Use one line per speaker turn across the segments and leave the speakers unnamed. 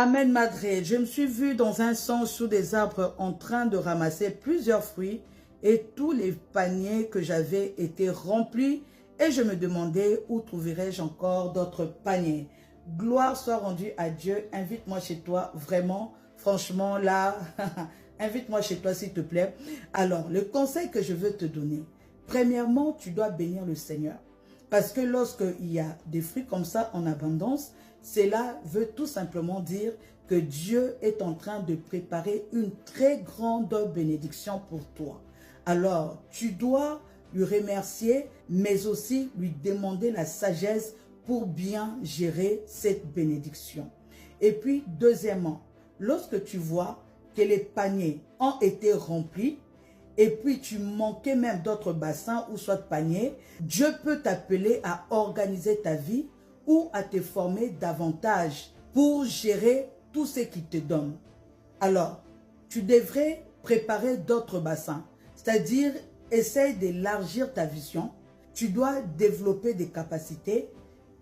Amen, Madre. Je me suis vue dans un champ sous des arbres en train de ramasser plusieurs fruits et tous les paniers que j'avais étaient remplis et je me demandais où trouverais-je encore d'autres paniers. Gloire soit rendue à Dieu. Invite-moi chez toi, vraiment, franchement, là, invite-moi chez toi s'il te plaît. Alors, le conseil que je veux te donner, premièrement, tu dois bénir le Seigneur. Parce que lorsqu'il y a des fruits comme ça en abondance, cela veut tout simplement dire que Dieu est en train de préparer une très grande bénédiction pour toi. Alors, tu dois lui remercier, mais aussi lui demander la sagesse pour bien gérer cette bénédiction. Et puis, deuxièmement, lorsque tu vois que les paniers ont été remplis, et puis tu manquais même d'autres bassins ou soit paniers, Dieu peut t'appeler à organiser ta vie ou à te former davantage pour gérer tout ce qu'il te donne. Alors, tu devrais préparer d'autres bassins, c'est-à-dire essaye d'élargir ta vision, tu dois développer des capacités,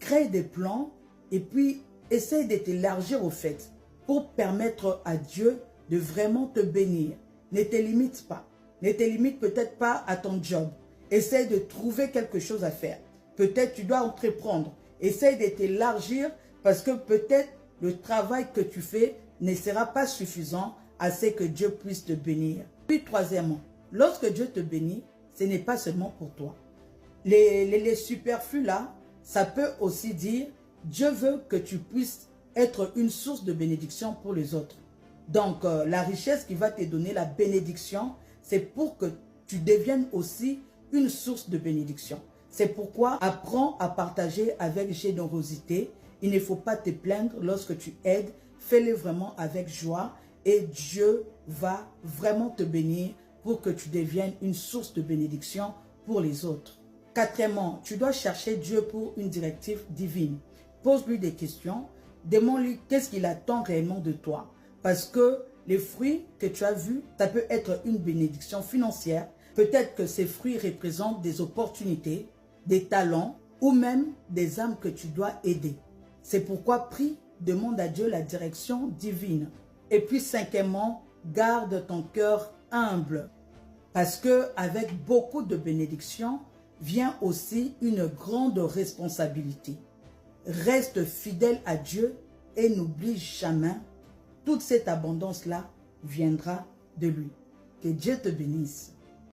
créer des plans et puis essaye de t'élargir au fait pour permettre à Dieu de vraiment te bénir. Ne te limite pas. Ne te limite peut-être pas à ton job. Essaye de trouver quelque chose à faire. Peut-être tu dois entreprendre. Essaye de t'élargir parce que peut-être le travail que tu fais ne sera pas suffisant à ce que Dieu puisse te bénir. Puis troisièmement, lorsque Dieu te bénit, ce n'est pas seulement pour toi. Les superflus là, ça peut aussi dire Dieu veut que tu puisses être une source de bénédiction pour les autres. Donc la richesse qui va te donner la bénédiction, c'est pour que tu deviennes aussi une source de bénédiction. C'est pourquoi apprends à partager avec générosité. Il ne faut pas te plaindre lorsque tu aides. Fais-le vraiment avec joie et Dieu va vraiment te bénir pour que tu deviennes une source de bénédiction pour les autres. Quatrièmement, tu dois chercher Dieu pour une directive divine. Pose-lui des questions. Demande-lui qu'est-ce qu'il attend réellement de toi. Parce que les fruits que tu as vus, ça peut être une bénédiction financière. Peut-être que ces fruits représentent des opportunités, des talents ou même des âmes que tu dois aider. C'est pourquoi prie, demande à Dieu la direction divine. Et puis cinquièmement, garde ton cœur humble. Parce que avec beaucoup de bénédictions vient aussi une grande responsabilité. Reste fidèle à Dieu et n'oublie jamais, toute cette abondance-là viendra de lui. Que Dieu te bénisse.